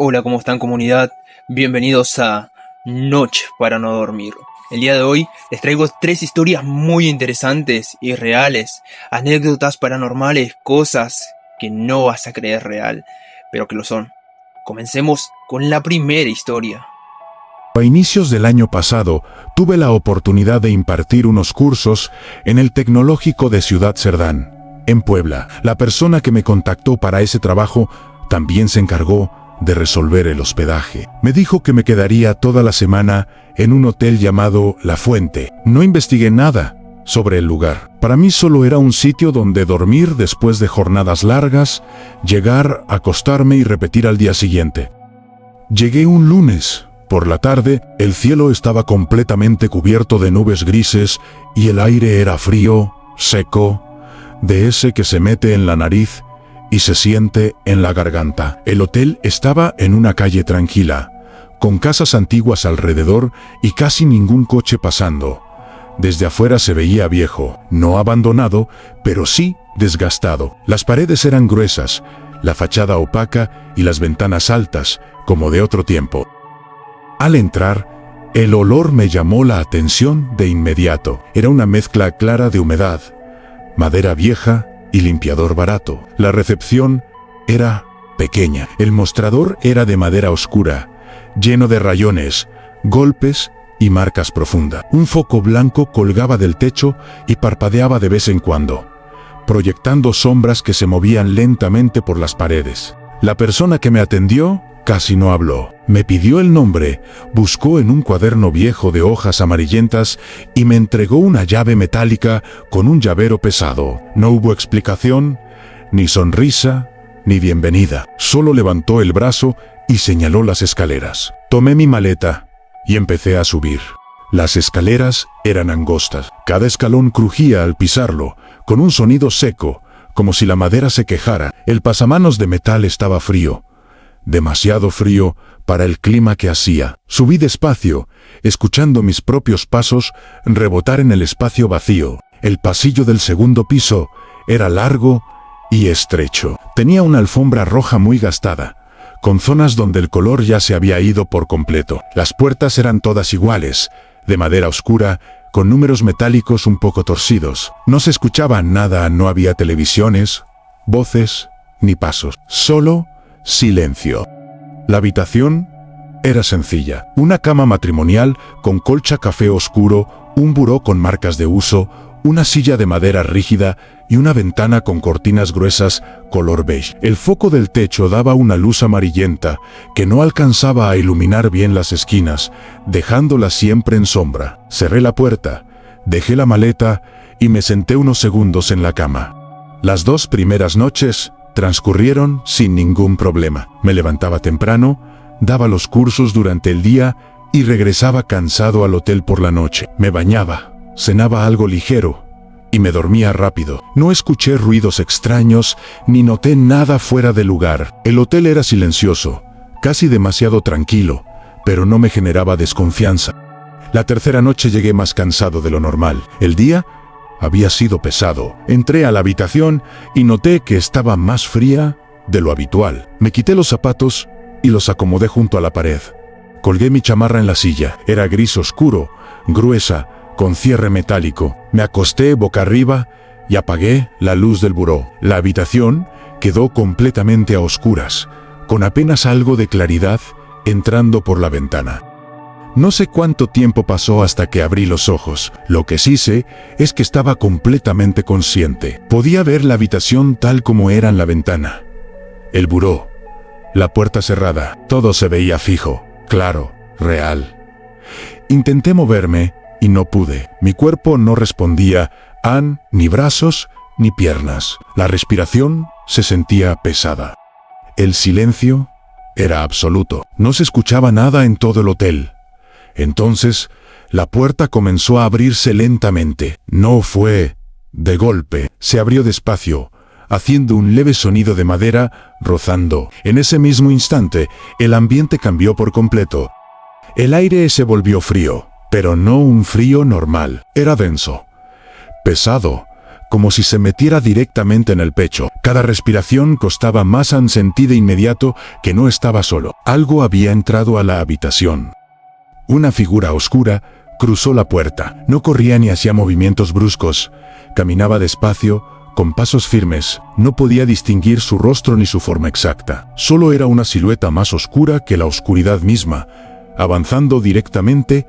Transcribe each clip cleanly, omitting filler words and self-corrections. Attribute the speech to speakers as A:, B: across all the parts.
A: Hola, ¿cómo están, comunidad? Bienvenidos a Noche para no dormir. El día de hoy les traigo 3 historias muy interesantes y reales, anécdotas paranormales, cosas que no vas a creer real, pero que lo son. Comencemos con la primera historia.
B: A inicios del año pasado, tuve la oportunidad de impartir unos cursos en el Tecnológico de Ciudad Cerdán, en Puebla. La persona que me contactó para ese trabajo también se encargó de resolver el hospedaje. Me dijo que me quedaría toda la semana en un hotel llamado La Fuente. No investigué nada sobre el lugar. Para mí solo era un sitio donde dormir después de jornadas largas, llegar, acostarme y repetir al día siguiente. Llegué un lunes. Por la tarde, el cielo estaba completamente cubierto de nubes grises y el aire era frío, seco, de ese que se mete en la nariz y se siente en la garganta. El hotel estaba en una calle tranquila, con casas antiguas alrededor y casi ningún coche pasando. Desde afuera se veía viejo, no abandonado, pero sí desgastado. Las paredes eran gruesas, la fachada opaca y las ventanas altas, como de otro tiempo. Al entrar, el olor me llamó la atención de inmediato. Era una mezcla clara de humedad, madera vieja y limpiador barato. La recepción era pequeña. El mostrador era de madera oscura, lleno de rayones, golpes y marcas profundas. Un foco blanco colgaba del techo y parpadeaba de vez en cuando, proyectando sombras que se movían lentamente por las paredes. La persona que me atendió casi no habló. Me pidió el nombre, buscó en un cuaderno viejo de hojas amarillentas y me entregó una llave metálica con un llavero pesado. No hubo explicación, ni sonrisa, ni bienvenida. Solo levantó el brazo y señaló las escaleras. Tomé mi maleta y empecé a subir. Las escaleras eran angostas. Cada escalón crujía al pisarlo, con un sonido seco, como si la madera se quejara. El pasamanos de metal estaba frío. Demasiado frío para el clima que hacía. Subí despacio, escuchando mis propios pasos rebotar en el espacio vacío. El pasillo del segundo piso era largo y estrecho. Tenía una alfombra roja muy gastada, con zonas donde el color ya se había ido por completo. Las puertas eran todas iguales, de madera oscura, con números metálicos un poco torcidos. No se escuchaba nada, no había televisiones, voces, ni pasos. Solo silencio. La habitación era sencilla. Una cama matrimonial con colcha café oscuro, un buró con marcas de uso, una silla de madera rígida y una ventana con cortinas gruesas color beige. El foco del techo daba una luz amarillenta que no alcanzaba a iluminar bien las esquinas, dejándolas siempre en sombra. Cerré la puerta, dejé la maleta y me senté unos segundos en la cama. Las 2 primeras noches transcurrieron sin ningún problema. Me levantaba temprano, daba los cursos durante el día y regresaba cansado al hotel por la noche. Me bañaba, cenaba algo ligero y me dormía rápido. No escuché ruidos extraños ni noté nada fuera de lugar. El hotel era silencioso, casi demasiado tranquilo, pero no me generaba desconfianza. La tercera noche llegué más cansado de lo normal. El día había sido pesado. Entré a la habitación y noté que estaba más fría de lo habitual. Me quité los zapatos y los acomodé junto a la pared. Colgué mi chamarra en la silla. Era gris oscuro, gruesa, con cierre metálico. Me acosté boca arriba y apagué la luz del buró. La habitación quedó completamente a oscuras, con apenas algo de claridad entrando por la ventana. No sé cuánto tiempo pasó hasta que abrí los ojos. Lo que sí sé es que estaba completamente consciente. Podía ver la habitación tal como era en la ventana. El buró, la puerta cerrada, todo se veía fijo, claro, real. Intenté moverme y no pude. Mi cuerpo no respondía ni brazos ni piernas. La respiración se sentía pesada. El silencio era absoluto. No se escuchaba nada en todo el hotel. Entonces, la puerta comenzó a abrirse lentamente. No fue de golpe. Se abrió despacio, haciendo un leve sonido de madera rozando. En ese mismo instante, el ambiente cambió por completo. El aire se volvió frío, pero no un frío normal. Era denso, pesado, como si se metiera directamente en el pecho. Cada respiración costaba más. Sentí de inmediato que no estaba solo. Algo había entrado a la habitación. Una figura oscura cruzó la puerta. No corría ni hacía movimientos bruscos. Caminaba despacio, con pasos firmes. No podía distinguir su rostro ni su forma exacta. Solo era una silueta más oscura que la oscuridad misma, avanzando directamente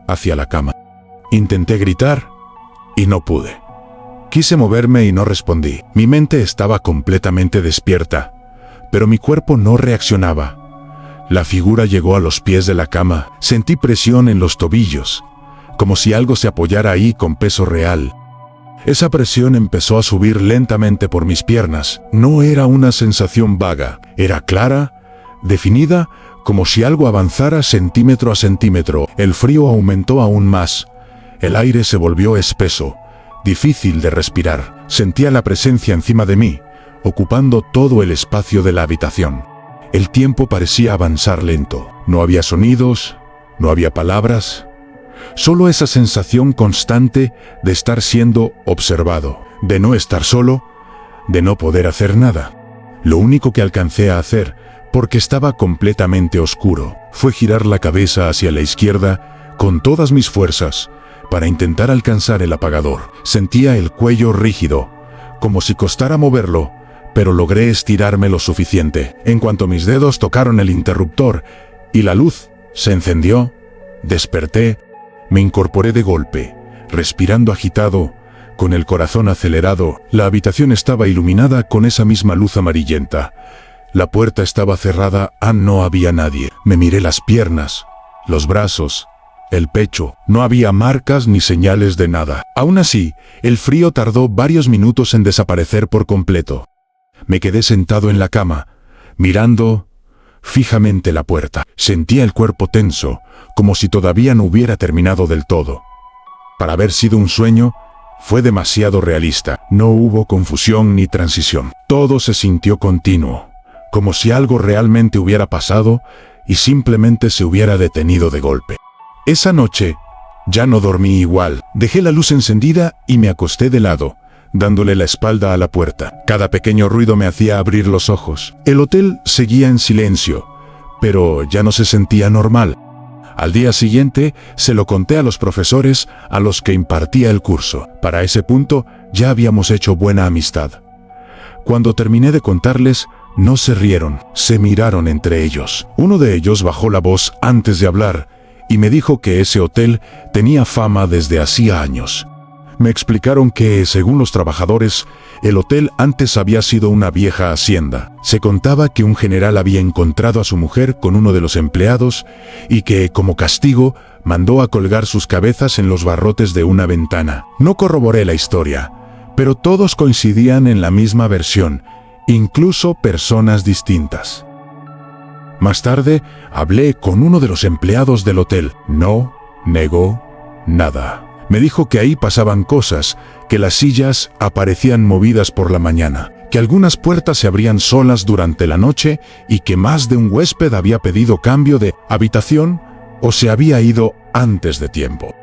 B: hacia la cama. Intenté gritar y no pude. Quise moverme y no respondí. Mi mente estaba completamente despierta, pero mi cuerpo no reaccionaba. La figura llegó a los pies de la cama. Sentí presión en los tobillos, como si algo se apoyara ahí con peso real. Esa presión empezó a subir lentamente por mis piernas. No era una sensación vaga, era clara, definida, como si algo avanzara centímetro a centímetro. El frío aumentó aún más. El aire se volvió espeso, difícil de respirar. Sentía la presencia encima de mí, ocupando todo el espacio de la habitación. El tiempo parecía avanzar lento. No había sonidos, no había palabras, solo esa sensación constante de estar siendo observado, de no estar solo, de no poder hacer nada. Lo único que alcancé a hacer, porque estaba completamente oscuro, fue girar la cabeza hacia la izquierda con todas mis fuerzas para intentar alcanzar el apagador. Sentía el cuello rígido, como si costara moverlo, pero logré estirarme lo suficiente. En cuanto mis dedos tocaron el interruptor y la luz se encendió, desperté, me incorporé de golpe, respirando agitado, con el corazón acelerado. La habitación estaba iluminada con esa misma luz amarillenta. La puerta estaba cerrada, no había nadie. Me miré las piernas, los brazos, el pecho. No había marcas ni señales de nada. Aún así, el frío tardó varios minutos en desaparecer por completo. Me quedé sentado en la cama, mirando fijamente la puerta. Sentía el cuerpo tenso, como si todavía no hubiera terminado del todo. Para haber sido un sueño, fue demasiado realista. No hubo confusión ni transición. Todo se sintió continuo, como si algo realmente hubiera pasado y simplemente se hubiera detenido de golpe. Esa noche, ya no dormí igual. Dejé la luz encendida y me acosté de lado, dándole la espalda a la puerta. Cada pequeño ruido me hacía abrir los ojos. El hotel seguía en silencio, pero ya no se sentía normal. Al día siguiente, se lo conté a los profesores a los que impartía el curso. Para ese punto, ya habíamos hecho buena amistad. Cuando terminé de contarles, no se rieron, se miraron entre ellos. Uno de ellos bajó la voz antes de hablar y me dijo que ese hotel tenía fama desde hacía años. Me explicaron que, según los trabajadores, el hotel antes había sido una vieja hacienda. Se contaba que un general había encontrado a su mujer con uno de los empleados y que, como castigo, mandó a colgar sus cabezas en los barrotes de una ventana. No corroboré la historia, pero todos coincidían en la misma versión, incluso personas distintas. Más tarde, hablé con uno de los empleados del hotel. No negó nada. Me dijo que ahí pasaban cosas, que las sillas aparecían movidas por la mañana, que algunas puertas se abrían solas durante la noche y que más de un huésped había pedido cambio de habitación o se había ido antes de tiempo.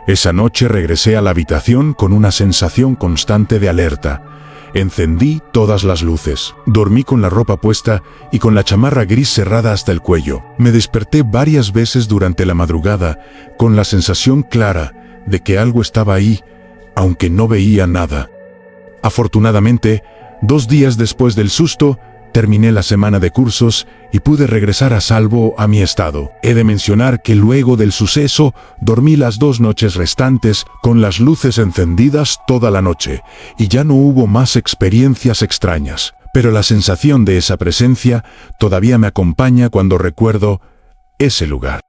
B: Esa noche regresé a la habitación con una sensación constante de alerta. Encendí todas las luces. Dormí con la ropa puesta y con la chamarra gris cerrada hasta el cuello. Me desperté varias veces durante la madrugada con la sensación clara de que algo estaba ahí, aunque no veía nada. Afortunadamente, 2 días después del susto, terminé la semana de cursos y pude regresar a salvo a mi estado. He de mencionar que luego del suceso, dormí las 2 noches restantes con las luces encendidas toda la noche, y ya no hubo más experiencias extrañas. Pero la sensación de esa presencia todavía me acompaña cuando recuerdo ese lugar.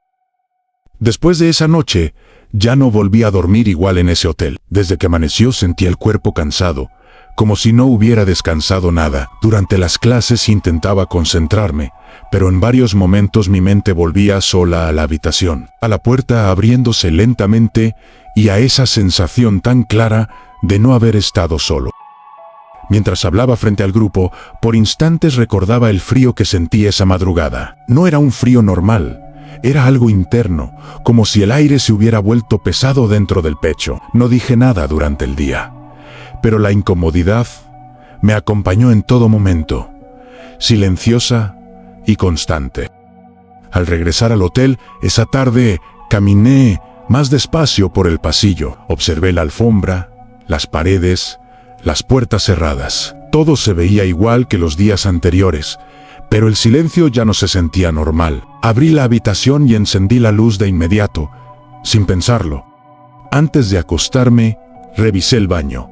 B: Después de esa noche, ya no volví a dormir igual en ese hotel. Desde que amaneció sentí el cuerpo cansado, como si no hubiera descansado nada. Durante las clases intentaba concentrarme, pero en varios momentos mi mente volvía sola a la habitación, a la puerta abriéndose lentamente y a esa sensación tan clara de no haber estado solo. Mientras hablaba frente al grupo, por instantes recordaba el frío que sentí esa madrugada. No era un frío normal. Era algo interno, como si el aire se hubiera vuelto pesado dentro del pecho. No dije nada durante el día, pero la incomodidad me acompañó en todo momento, silenciosa y constante. Al regresar al hotel, esa tarde, caminé más despacio por el pasillo. Observé la alfombra, las paredes, las puertas cerradas. Todo se veía igual que los días anteriores, pero el silencio ya no se sentía normal. Abrí la habitación y encendí la luz de inmediato, sin pensarlo. Antes de acostarme, revisé el baño,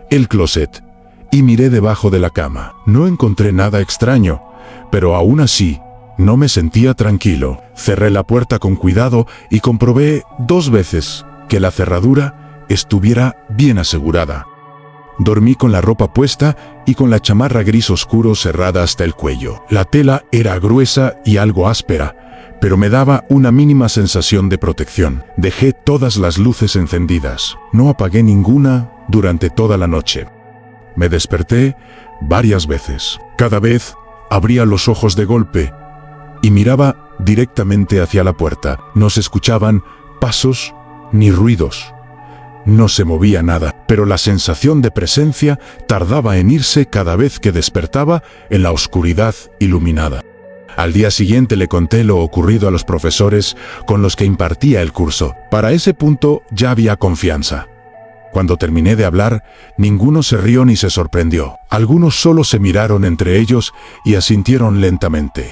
B: el closet, y miré debajo de la cama. No encontré nada extraño, pero aún así, no me sentía tranquilo. Cerré la puerta con cuidado y comprobé 2 veces que la cerradura estuviera bien asegurada. Dormí con la ropa puesta y con la chamarra gris oscuro cerrada hasta el cuello. La tela era gruesa y algo áspera, pero me daba una mínima sensación de protección. Dejé todas las luces encendidas. No apagué ninguna durante toda la noche. Me desperté varias veces. Cada vez abría los ojos de golpe y miraba directamente hacia la puerta. No se escuchaban pasos ni ruidos. No se movía nada, pero la sensación de presencia tardaba en irse cada vez que despertaba en la oscuridad iluminada. Al día siguiente le conté lo ocurrido a los profesores con los que impartía el curso. Para ese punto ya había confianza. Cuando terminé de hablar, ninguno se rió ni se sorprendió. Algunos solo se miraron entre ellos y asintieron lentamente.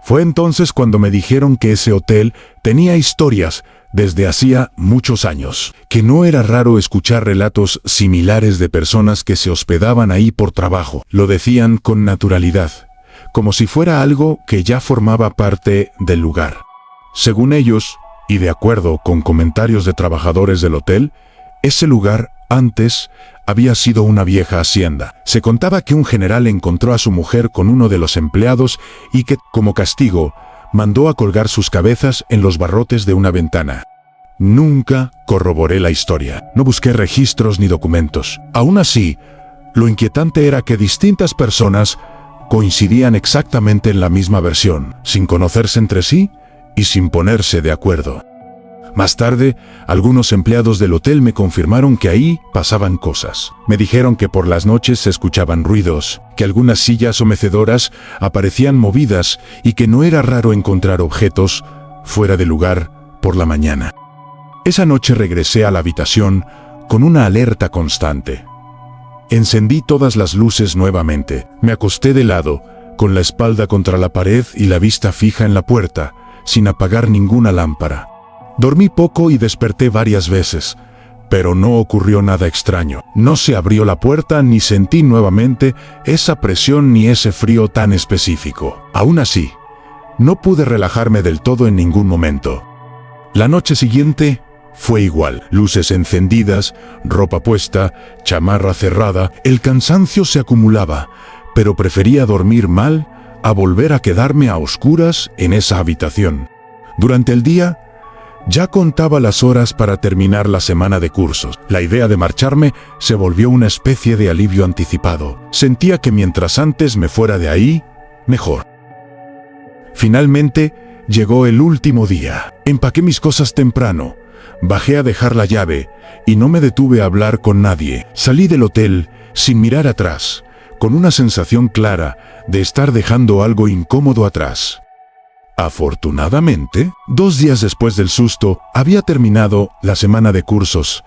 B: Fue entonces cuando me dijeron que ese hotel tenía historias desde hacía muchos años, que no era raro escuchar relatos similares de personas que se hospedaban ahí por trabajo. Lo decían con naturalidad, como si fuera algo que ya formaba parte del lugar. Según ellos, y de acuerdo con comentarios de trabajadores del hotel, ese lugar antes había sido una vieja hacienda. Se contaba que un general encontró a su mujer con uno de los empleados y que, como castigo, mandó a colgar sus cabezas en los barrotes de una ventana. Nunca corroboré la historia. No busqué registros ni documentos. Aún así, lo inquietante era que distintas personas coincidían exactamente en la misma versión, sin conocerse entre sí y sin ponerse de acuerdo. Más tarde, algunos empleados del hotel me confirmaron que ahí pasaban cosas. Me dijeron que por las noches se escuchaban ruidos, que algunas sillas o mecedoras aparecían movidas y que no era raro encontrar objetos fuera de lugar por la mañana. Esa noche regresé a la habitación con una alerta constante. Encendí todas las luces nuevamente. Me acosté de lado, con la espalda contra la pared y la vista fija en la puerta, sin apagar ninguna lámpara. Dormí poco y desperté varias veces, pero no ocurrió nada extraño. No se abrió la puerta ni sentí nuevamente esa presión ni ese frío tan específico. Aún así, no pude relajarme del todo en ningún momento. La noche siguiente fue igual. Luces encendidas, ropa puesta, chamarra cerrada. El cansancio se acumulaba, pero prefería dormir mal a volver a quedarme a oscuras en esa habitación. Durante el día, ya contaba las horas para terminar la semana de cursos. La idea de marcharme se volvió una especie de alivio anticipado. Sentía que mientras antes me fuera de ahí, mejor. Finalmente, llegó el último día. Empaqué mis cosas temprano, bajé a dejar la llave y no me detuve a hablar con nadie. Salí del hotel sin mirar atrás, con una sensación clara de estar dejando algo incómodo atrás. Afortunadamente, 2 días después del susto, había terminado la semana de cursos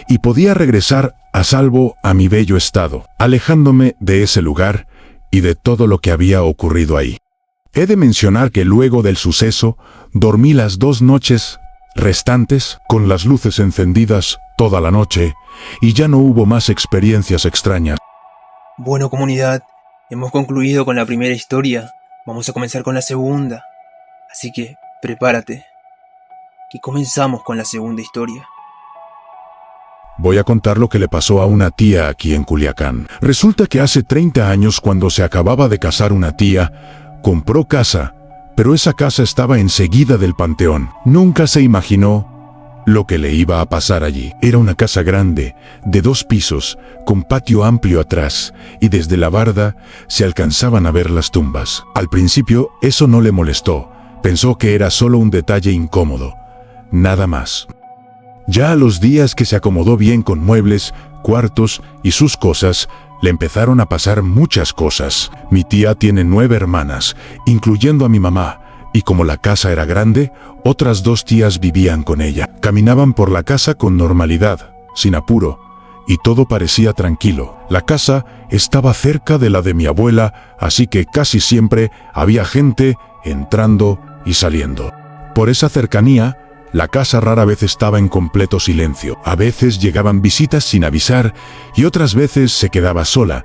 B: y podía regresar a salvo a mi bello estado, alejándome de ese lugar y de todo lo que había ocurrido ahí. He de mencionar que luego del suceso, dormí las 2 noches restantes con las luces encendidas toda la noche y ya no hubo más experiencias extrañas.
A: Bueno, comunidad, hemos concluido con la primera historia. Vamos a comenzar con la segunda. Así que, prepárate, que comenzamos con la segunda historia.
B: Voy a contar lo que le pasó a una tía aquí en Culiacán. Resulta que hace 30 años, cuando se acababa de casar una tía, compró casa, pero esa casa estaba enseguida del panteón. Nunca se imaginó lo que le iba a pasar allí. Era una casa grande, de 2 pisos, con patio amplio atrás, y desde la barda se alcanzaban a ver las tumbas. Al principio, eso no le molestó. Pensó que era solo un detalle incómodo, nada más. Ya a los días que se acomodó bien con muebles, cuartos y sus cosas, le empezaron a pasar muchas cosas. Mi tía tiene 9 hermanas, incluyendo a mi mamá, y como la casa era grande, otras 2 tías vivían con ella. Caminaban por la casa con normalidad, sin apuro, y todo parecía tranquilo. La casa estaba cerca de la de mi abuela, así que casi siempre había gente entrando y saliendo. Por esa cercanía, la casa rara vez estaba en completo silencio. A veces llegaban visitas sin avisar y otras veces se quedaba sola,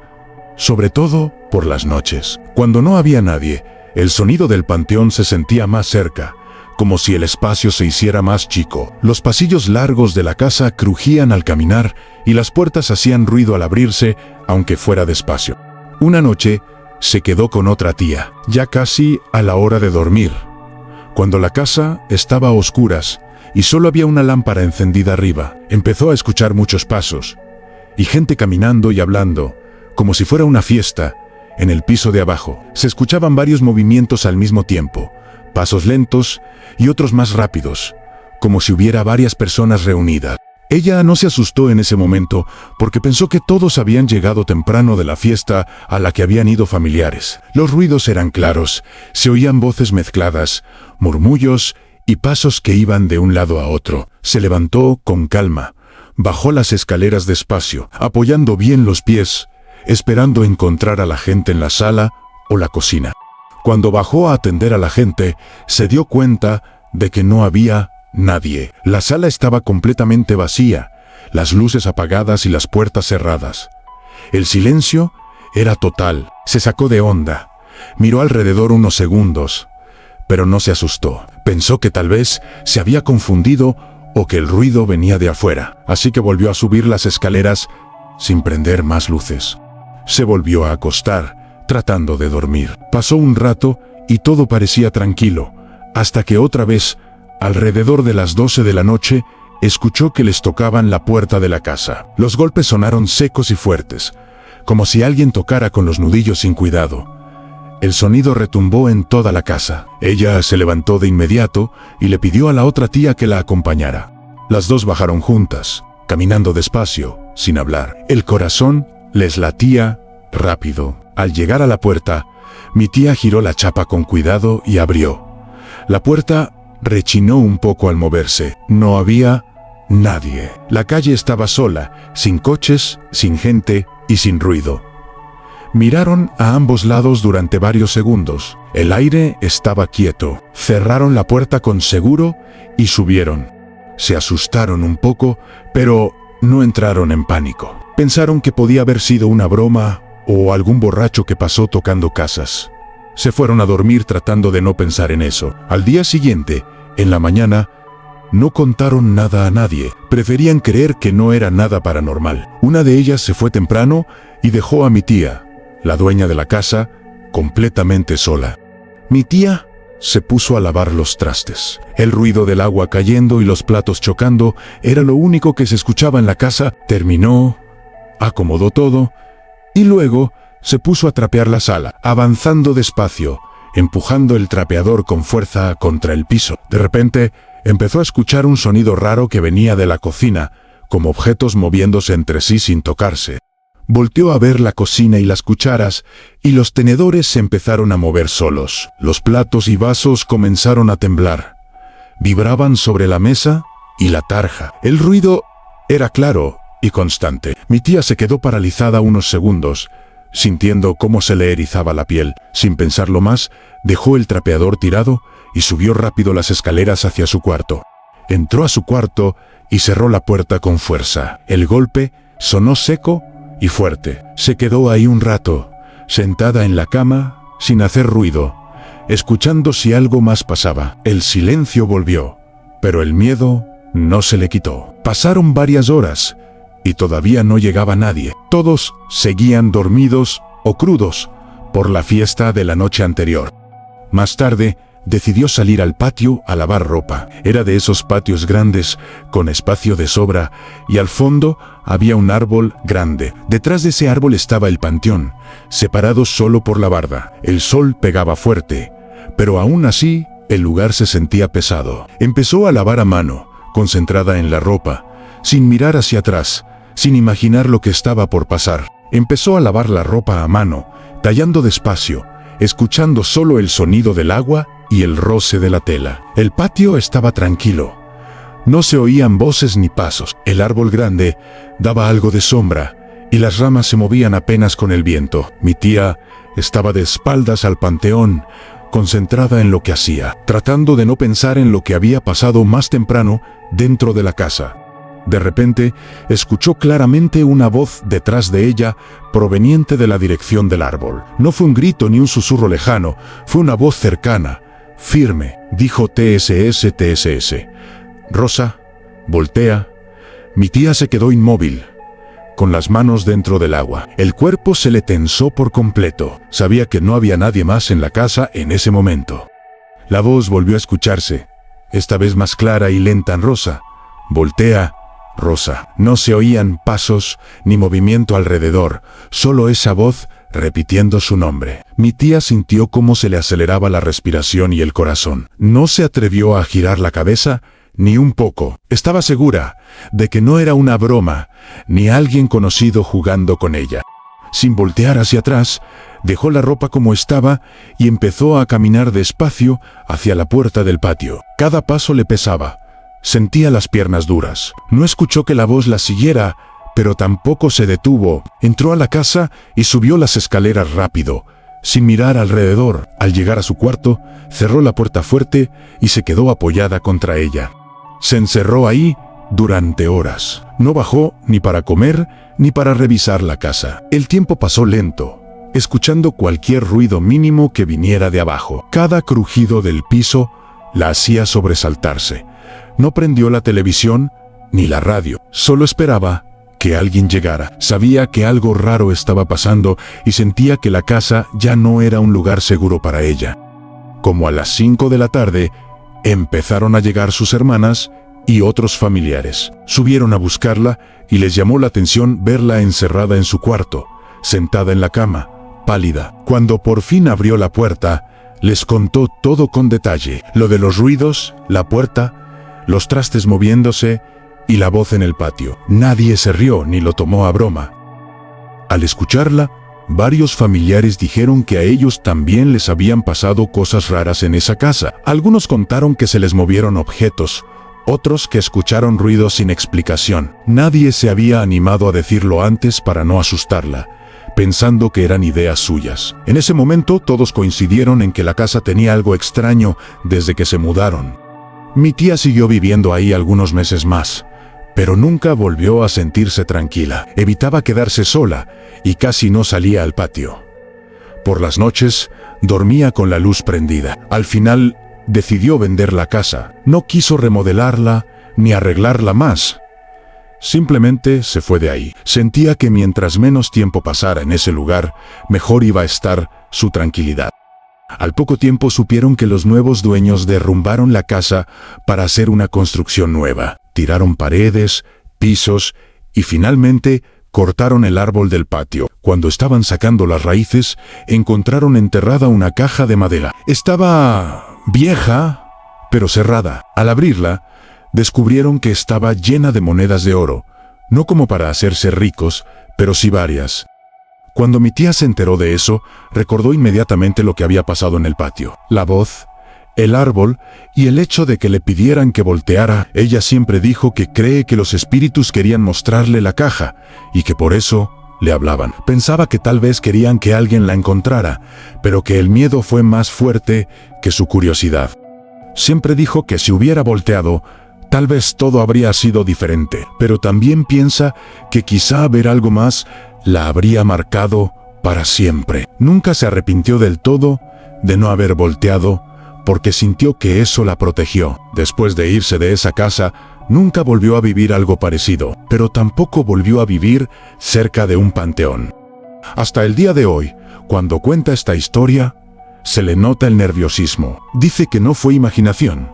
B: sobre todo por las noches. Cuando no había nadie, el sonido del panteón se sentía más cerca, como si el espacio se hiciera más chico. Los pasillos largos de la casa crujían al caminar y las puertas hacían ruido al abrirse, aunque fuera despacio. Una noche se quedó con otra tía, ya casi a la hora de dormir, cuando la casa estaba a oscuras y solo había una lámpara encendida arriba. Empezó a escuchar muchos pasos y gente caminando y hablando, como si fuera una fiesta. En el piso de abajo se escuchaban varios movimientos al mismo tiempo, pasos lentos y otros más rápidos, como si hubiera varias personas reunidas. Ella no se asustó en ese momento porque pensó que todos habían llegado temprano de la fiesta a la que habían ido familiares. Los ruidos eran claros, se oían voces mezcladas, murmullos y pasos que iban de un lado a otro. Se levantó con calma, bajó las escaleras despacio, apoyando bien los pies, esperando encontrar a la gente en la sala o la cocina. Cuando bajó a atender a la gente, se dio cuenta de que no había nadie. La sala estaba completamente vacía, las luces apagadas y las puertas cerradas. El silencio era total. Se sacó de onda, miró alrededor unos segundos, pero no se asustó. Pensó que tal vez se había confundido o que el ruido venía de afuera, así que volvió a subir las escaleras sin prender más luces. Se volvió a acostar, tratando de dormir. Pasó un rato y todo parecía tranquilo, hasta que otra vez, alrededor de las 12 de la noche, escuchó que les tocaban la puerta de la casa. Los golpes sonaron secos y fuertes, como si alguien tocara con los nudillos sin cuidado. El sonido retumbó en toda la casa. Ella se levantó de inmediato y le pidió a la otra tía que la acompañara. Las dos bajaron juntas, caminando despacio, sin hablar. El corazón les latía rápido. Al llegar a la puerta, mi tía giró la chapa con cuidado y abrió. La puerta rechinó un poco al moverse. No había nadie. La calle estaba sola, sin coches, sin gente y sin ruido. Miraron a ambos lados durante varios segundos. El aire estaba quieto. Cerraron la puerta con seguro y subieron. Se asustaron un poco, pero no entraron en pánico. Pensaron que podía haber sido una broma o algún borracho que pasó tocando casas. Se fueron a dormir tratando de no pensar en eso. Al día siguiente, en la mañana, no contaron nada a nadie. Preferían creer que no era nada paranormal. Una de ellas se fue temprano y dejó a mi tía, la dueña de la casa, completamente sola. Mi tía se puso a lavar los trastes. El ruido del agua cayendo y los platos chocando era lo único que se escuchaba en la casa. Terminó, acomodó todo y luego se puso a trapear la sala, avanzando despacio, empujando el trapeador con fuerza contra el piso. De repente, empezó a escuchar un sonido raro que venía de la cocina, como objetos moviéndose entre sí sin tocarse. Volteó a ver la cocina y las cucharas, y los tenedores se empezaron a mover solos. Los platos y vasos comenzaron a temblar. Vibraban sobre la mesa y la tarja. El ruido era claro y constante. Mi tía se quedó paralizada unos segundos, sintiendo cómo se le erizaba la piel. Sin pensarlo más, dejó el trapeador tirado y subió rápido las escaleras hacia su cuarto. Entró a su cuarto y cerró la puerta con fuerza. El golpe sonó seco y fuerte. Se quedó ahí un rato, sentada en la cama, sin hacer ruido, escuchando si algo más pasaba. El silencio volvió, pero el miedo no se le quitó. Pasaron varias horas y todavía no llegaba nadie. Todos seguían dormidos o crudos por la fiesta de la noche anterior. Más tarde, decidió salir al patio a lavar ropa. Era de esos patios grandes, con espacio de sobra, y al fondo había un árbol grande. Detrás de ese árbol estaba el panteón, separado solo por la barda. El sol pegaba fuerte, pero aún así, el lugar se sentía pesado. Empezó a lavar a mano, concentrada en la ropa, sin mirar hacia atrás, sin imaginar lo que estaba por pasar. Empezó a lavar la ropa a mano, tallando despacio, escuchando solo el sonido del agua y el roce de la tela. El patio estaba tranquilo. No se oían voces ni pasos. El árbol grande daba algo de sombra y las ramas se movían apenas con el viento. Mi tía estaba de espaldas al panteón, concentrada en lo que hacía, tratando de no pensar en lo que había pasado más temprano dentro de la casa. De repente, escuchó claramente una voz detrás de ella proveniente de la dirección del árbol. No fue un grito ni un susurro lejano, fue una voz cercana, firme. Dijo TSS, TSS. Rosa, voltea. Mi tía se quedó inmóvil, con las manos dentro del agua. El cuerpo se le tensó por completo. Sabía que no había nadie más en la casa en ese momento. La voz volvió a escucharse, esta vez más clara y lenta. Rosa, voltea. Rosa. No se oían pasos ni movimiento alrededor, solo esa voz repitiendo su nombre. Mi tía sintió cómo se le aceleraba la respiración y el corazón. No se atrevió a girar la cabeza ni un poco. Estaba segura de que no era una broma, ni alguien conocido jugando con ella. Sin voltear hacia atrás, dejó la ropa como estaba y empezó a caminar despacio hacia la puerta del patio. Cada paso le pesaba. Sentía las piernas duras. No escuchó que la voz la siguiera, pero tampoco se detuvo. Entró a la casa y subió las escaleras rápido, sin mirar alrededor. Al llegar a su cuarto, cerró la puerta fuerte y se quedó apoyada contra ella. Se encerró ahí durante horas. No bajó ni para comer ni para revisar la casa. El tiempo pasó lento, escuchando cualquier ruido mínimo que viniera de abajo. Cada crujido del piso la hacía sobresaltarse. No prendió la televisión ni la radio, solo esperaba que alguien llegara. Sabía que algo raro estaba pasando y sentía que la casa ya no era un lugar seguro para ella. Como a las 5 de la tarde, empezaron a llegar sus hermanas y otros familiares. Subieron a buscarla y les llamó la atención verla encerrada en su cuarto, sentada en la cama, pálida. Cuando por fin abrió la puerta, les contó todo con detalle, lo de los ruidos, la puerta, los trastes moviéndose y la voz en el patio. Nadie se rió ni lo tomó a broma. Al escucharla, varios familiares dijeron que a ellos también les habían pasado cosas raras en esa casa. Algunos contaron que se les movieron objetos, otros que escucharon ruidos sin explicación. Nadie se había animado a decirlo antes para no asustarla, pensando que eran ideas suyas. En ese momento todos coincidieron en que la casa tenía algo extraño desde que se mudaron. Mi tía siguió viviendo ahí algunos meses más, pero nunca volvió a sentirse tranquila. Evitaba quedarse sola y casi no salía al patio. Por las noches, dormía con la luz prendida. Al final, decidió vender la casa. No quiso remodelarla ni arreglarla más. Simplemente se fue de ahí. Sentía que mientras menos tiempo pasara en ese lugar, mejor iba a estar su tranquilidad. Al poco tiempo supieron que los nuevos dueños derrumbaron la casa para hacer una construcción nueva. Tiraron paredes, pisos y finalmente cortaron el árbol del patio. Cuando estaban sacando las raíces, encontraron enterrada una caja de madera. Estaba vieja, pero cerrada. Al abrirla, descubrieron que estaba llena de monedas de oro, no como para hacerse ricos, pero sí varias. Cuando mi tía se enteró de eso, recordó inmediatamente lo que había pasado en el patio. La voz, el árbol y el hecho de que le pidieran que volteara. Ella siempre dijo que cree que los espíritus querían mostrarle la caja y que por eso le hablaban. Pensaba que tal vez querían que alguien la encontrara, pero que el miedo fue más fuerte que su curiosidad. Siempre dijo que si hubiera volteado, tal vez todo habría sido diferente, pero también piensa que quizá ver algo más la habría marcado para siempre. Nunca se arrepintió del todo de no haber volteado, porque sintió que eso la protegió. Después de irse de esa casa, nunca volvió a vivir algo parecido, pero tampoco volvió a vivir cerca de un panteón. Hasta el día de hoy, cuando cuenta esta historia, se le nota el nerviosismo. Dice que no fue imaginación,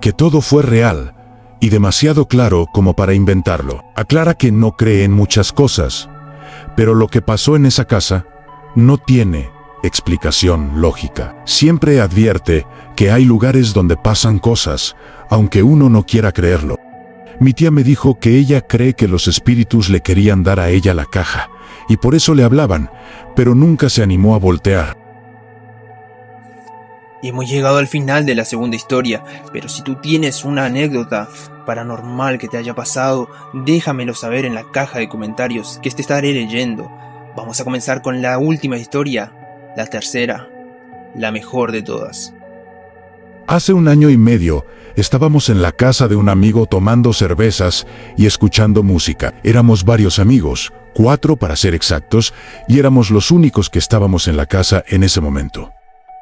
B: que todo fue real y demasiado claro como para inventarlo. Aclara que no cree en muchas cosas, pero lo que pasó en esa casa no tiene explicación lógica. Siempre advierte que hay lugares donde pasan cosas, aunque uno no quiera creerlo. Mi tía me dijo que ella cree que los espíritus le querían dar a ella la caja, y por eso le hablaban, pero nunca se animó a voltear.
A: Y hemos llegado al final de la segunda historia, pero si tú tienes una anécdota paranormal que te haya pasado, déjamelo saber en la caja de comentarios, que te estaré leyendo. Vamos a comenzar con la última historia, la tercera, la mejor de todas.
B: Hace 1 año y medio, estábamos en la casa de un amigo tomando cervezas y escuchando música. Éramos varios amigos, 4 para ser exactos, y éramos los únicos que estábamos en la casa en ese momento.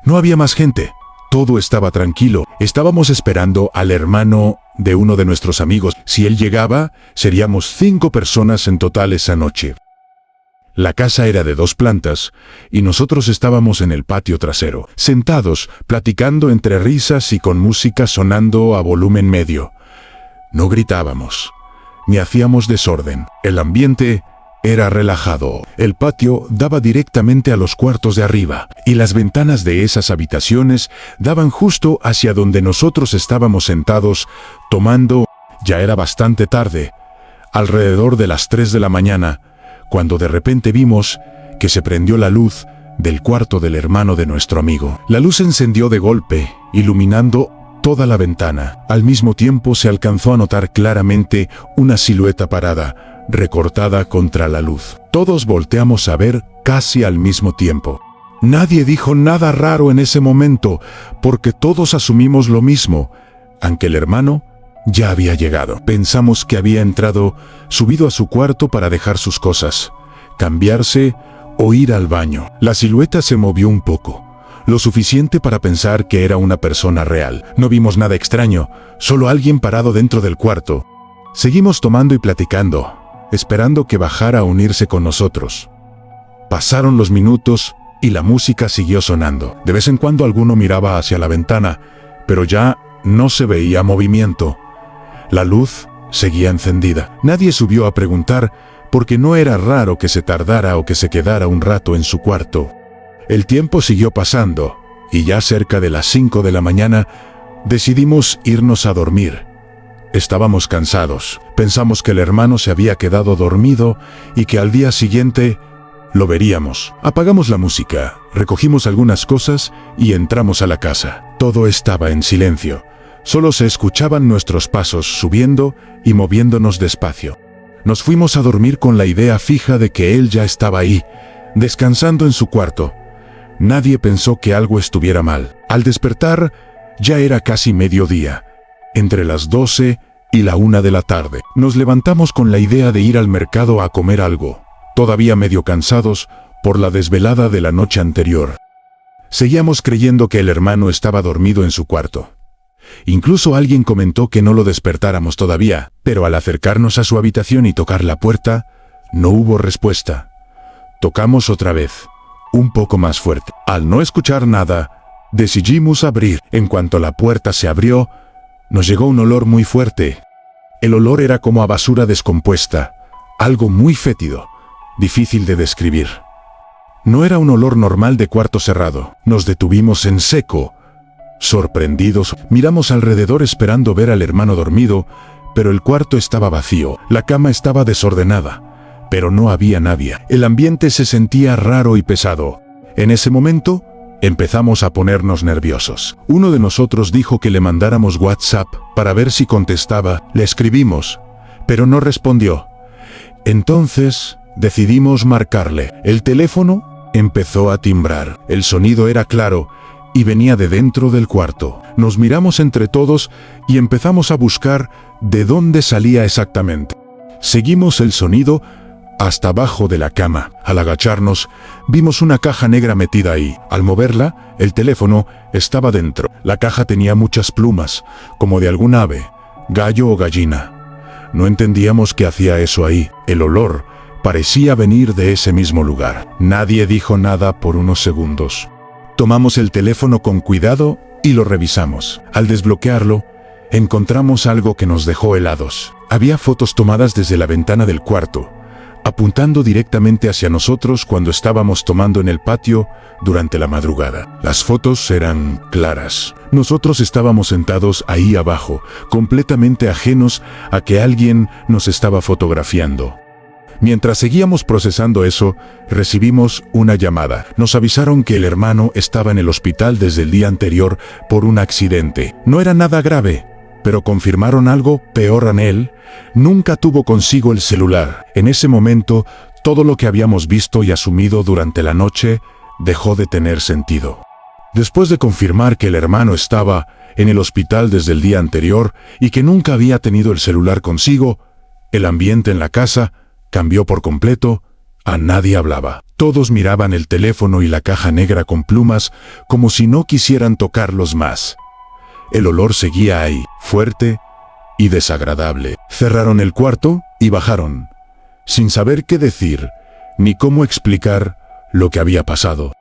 B: No había más gente, todo estaba tranquilo. Estábamos esperando al hermano de uno de nuestros amigos. Si él llegaba, seríamos 5 personas en total esa noche. La casa era de 2 plantas, y nosotros estábamos en el patio trasero, sentados, platicando entre risas y con música sonando a volumen medio. No gritábamos, ni hacíamos desorden. El ambiente era relajado. El patio daba directamente a los cuartos de arriba, y las ventanas de esas habitaciones daban justo hacia donde nosotros estábamos sentados, tomando. Ya era bastante tarde, alrededor de las 3 de la mañana, cuando de repente vimos que se prendió la luz del cuarto del hermano de nuestro amigo. La luz se encendió de golpe, iluminando toda la ventana. Al mismo tiempo se alcanzó a notar claramente una silueta parada, recortada contra la luz. Todos volteamos a ver casi al mismo tiempo. Nadie dijo nada raro en ese momento, porque todos asumimos lo mismo, aunque el hermano ya había llegado. Pensamos que había entrado, subido a su cuarto para dejar sus cosas, cambiarse o ir al baño. La silueta se movió un poco, lo suficiente para pensar que era una persona real. No vimos nada extraño, solo alguien parado dentro del cuarto. Seguimos tomando y platicando, esperando que bajara a unirse con nosotros. Pasaron los minutos y la música siguió sonando. De vez en cuando alguno miraba hacia la ventana, pero ya no se veía movimiento. La luz seguía encendida. Nadie subió a preguntar, porque no era raro que se tardara o que se quedara un rato en su cuarto. El tiempo siguió pasando, y ya cerca de las 5 de la mañana, decidimos irnos a dormir. Estábamos cansados. Pensamos que el hermano se había quedado dormido y que al día siguiente lo veríamos. Apagamos la música, recogimos algunas cosas y entramos a la casa. Todo estaba en silencio. Solo se escuchaban nuestros pasos subiendo y moviéndonos despacio. Nos fuimos a dormir con la idea fija de que él ya estaba ahí, descansando en su cuarto. Nadie pensó que algo estuviera mal. Al despertar, ya era casi mediodía, entre las 12 y la 1 de la tarde. Nos levantamos con la idea de ir al mercado a comer algo, todavía medio cansados por la desvelada de la noche anterior. Seguíamos creyendo que el hermano estaba dormido en su cuarto. Incluso alguien comentó que no lo despertáramos todavía, pero al acercarnos a su habitación y tocar la puerta, no hubo respuesta. Tocamos otra vez, un poco más fuerte. Al no escuchar nada, decidimos abrir. En cuanto la puerta se abrió, nos llegó un olor muy fuerte. El olor era como a basura descompuesta, algo muy fétido, difícil de describir. No era un olor normal de cuarto cerrado. Nos detuvimos en seco. Sorprendidos, miramos alrededor esperando ver al hermano dormido, pero el cuarto estaba vacío. La cama estaba desordenada, pero no había nadie. El ambiente se sentía raro y pesado. En ese momento, empezamos a ponernos nerviosos. Uno de nosotros dijo que le mandáramos WhatsApp para ver si contestaba. Le escribimos, pero no respondió. Entonces, decidimos marcarle. El teléfono empezó a timbrar. El sonido era claro y venía de dentro del cuarto. Nos miramos entre todos y empezamos a buscar de dónde salía exactamente. Seguimos el sonido hasta abajo de la cama. Al agacharnos, vimos una caja negra metida ahí. Al moverla, el teléfono estaba dentro. La caja tenía muchas plumas, como de algún ave, gallo o gallina. No entendíamos qué hacía eso ahí. El olor parecía venir de ese mismo lugar. Nadie dijo nada por unos segundos. Tomamos el teléfono con cuidado y lo revisamos. Al desbloquearlo, encontramos algo que nos dejó helados. Había fotos tomadas desde la ventana del cuarto. apuntando directamente hacia nosotros cuando estábamos tomando en el patio durante la madrugada. Las fotos eran claras. Nosotros estábamos sentados ahí abajo, completamente ajenos a que alguien nos estaba fotografiando. Mientras seguíamos procesando eso, recibimos una llamada. Nos avisaron que el hermano estaba en el hospital desde el día anterior por un accidente. No era nada grave, pero confirmaron algo peor en él. Nunca tuvo consigo el celular. En ese momento, todo lo que habíamos visto y asumido durante la noche dejó de tener sentido. Después de confirmar que el hermano estaba en el hospital desde el día anterior y que nunca había tenido el celular consigo, el ambiente en la casa cambió por completo. A nadie hablaba. Todos miraban el teléfono y la caja negra con plumas como si no quisieran tocarlos más. El olor seguía ahí, fuerte y desagradable. Cerraron el cuarto y bajaron, sin saber qué decir ni cómo explicar lo que había pasado.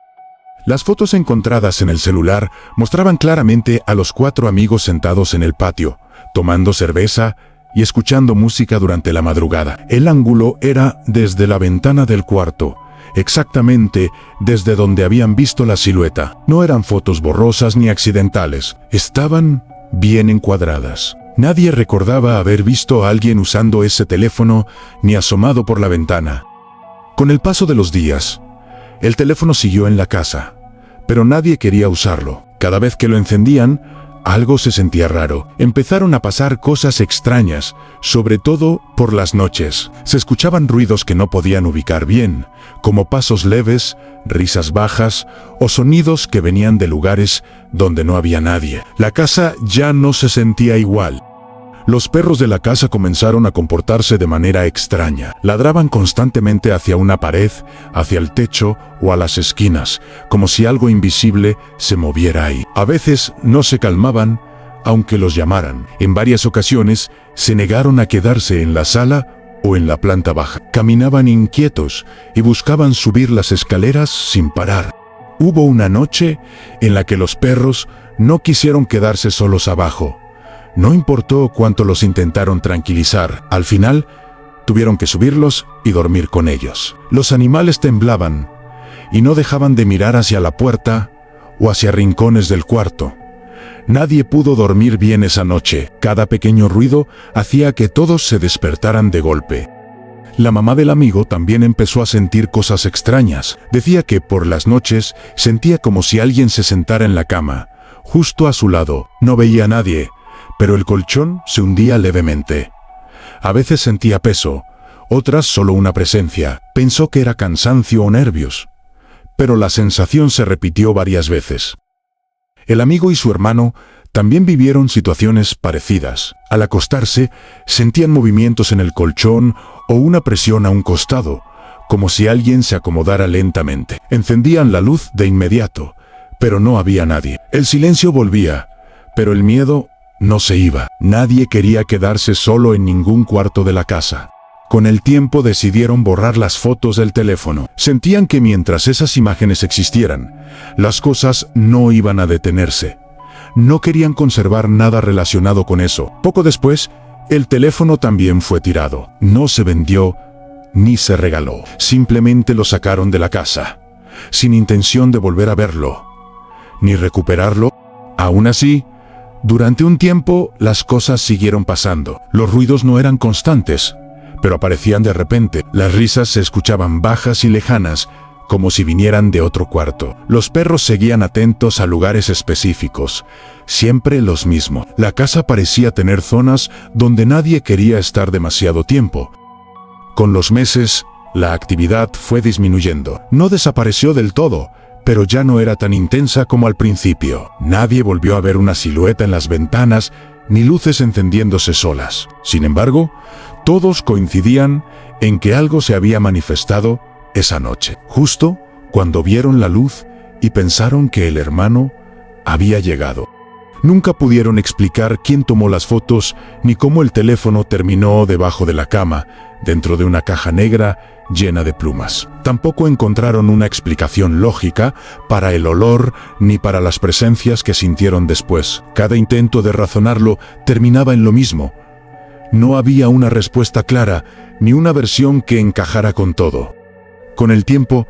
B: Las fotos encontradas en el celular mostraban claramente a los 4 amigos sentados en el patio, tomando cerveza y escuchando música durante la madrugada. El ángulo era desde la ventana del cuarto, exactamente desde donde habían visto la silueta. No eran fotos borrosas ni accidentales, estaban bien encuadradas. Nadie recordaba haber visto a alguien usando ese teléfono ni asomado por la ventana. Con el paso de los días, el teléfono siguió en la casa, pero nadie quería usarlo. Cada vez que lo encendían, algo se sentía raro. Empezaron a pasar cosas extrañas, sobre todo por las noches. Se escuchaban ruidos que no podían ubicar bien, como pasos leves, risas bajas o sonidos que venían de lugares donde no había nadie. La casa ya no se sentía igual. Los perros de la casa comenzaron a comportarse de manera extraña. Ladraban constantemente hacia una pared, hacia el techo o a las esquinas, como si algo invisible se moviera ahí. A veces no se calmaban, aunque los llamaran. En varias ocasiones se negaron a quedarse en la sala o en la planta baja. Caminaban inquietos y buscaban subir las escaleras sin parar. Hubo una noche en la que los perros no quisieron quedarse solos abajo. No importó cuánto los intentaron tranquilizar, al final tuvieron que subirlos y dormir con ellos. Los animales temblaban y no dejaban de mirar hacia la puerta o hacia rincones del cuarto. Nadie pudo dormir bien esa noche. Cada pequeño ruido hacía que todos se despertaran de golpe. La mamá del amigo también empezó a sentir cosas extrañas. Decía que por las noches sentía como si alguien se sentara en la cama, justo a su lado. No veía a nadie, pero el colchón se hundía levemente. A veces sentía peso, otras solo una presencia. Pensó que era cansancio o nervios, pero la sensación se repitió varias veces. El amigo y su hermano también vivieron situaciones parecidas. Al acostarse, sentían movimientos en el colchón o una presión a un costado, como si alguien se acomodara lentamente. Encendían la luz de inmediato, pero no había nadie. El silencio volvía, pero el miedo no se iba. Nadie quería quedarse solo en ningún cuarto de la casa. Con el tiempo decidieron borrar las fotos del teléfono. Sentían que mientras esas imágenes existieran, las cosas no iban a detenerse. No querían conservar nada relacionado con eso. Poco después, el teléfono también fue tirado. No se vendió ni se regaló. Simplemente lo sacaron de la casa, sin intención de volver a verlo, ni recuperarlo. Aún así, durante un tiempo, las cosas siguieron pasando. Los ruidos no eran constantes, pero aparecían de repente. Las risas se escuchaban bajas y lejanas, como si vinieran de otro cuarto. Los perros seguían atentos a lugares específicos, siempre los mismos. La casa parecía tener zonas donde nadie quería estar demasiado tiempo. Con los meses, la actividad fue disminuyendo. No desapareció del todo, pero ya no era tan intensa como al principio. Nadie volvió a ver una silueta en las ventanas, ni luces encendiéndose solas. Sin embargo, todos coincidían en que algo se había manifestado esa noche, justo cuando vieron la luz y pensaron que el hermano había llegado. Nunca pudieron explicar quién tomó las fotos ni cómo el teléfono terminó debajo de la cama, dentro de una caja negra llena de plumas. Tampoco encontraron una explicación lógica para el olor ni para las presencias que sintieron después. Cada intento de razonarlo terminaba en lo mismo. No había una respuesta clara, ni una versión que encajara con todo. Con el tiempo,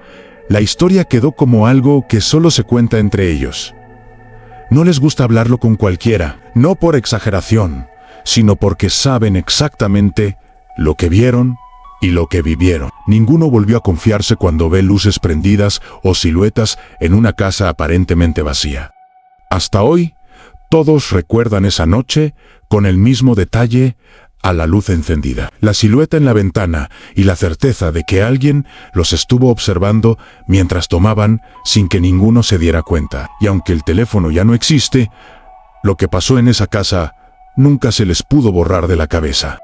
B: la historia quedó como algo que solo se cuenta entre ellos. No les gusta hablarlo con cualquiera, no por exageración, sino porque saben exactamente lo que vieron y lo que vivieron. Ninguno volvió a confiarse cuando ve luces prendidas o siluetas en una casa aparentemente vacía. Hasta hoy, todos recuerdan esa noche con el mismo detalle, a la luz encendida, la silueta en la ventana y la certeza de que alguien los estuvo observando mientras tomaban sin que ninguno se diera cuenta. Y aunque el teléfono ya no existe, lo que pasó en esa casa nunca se les pudo borrar de la cabeza.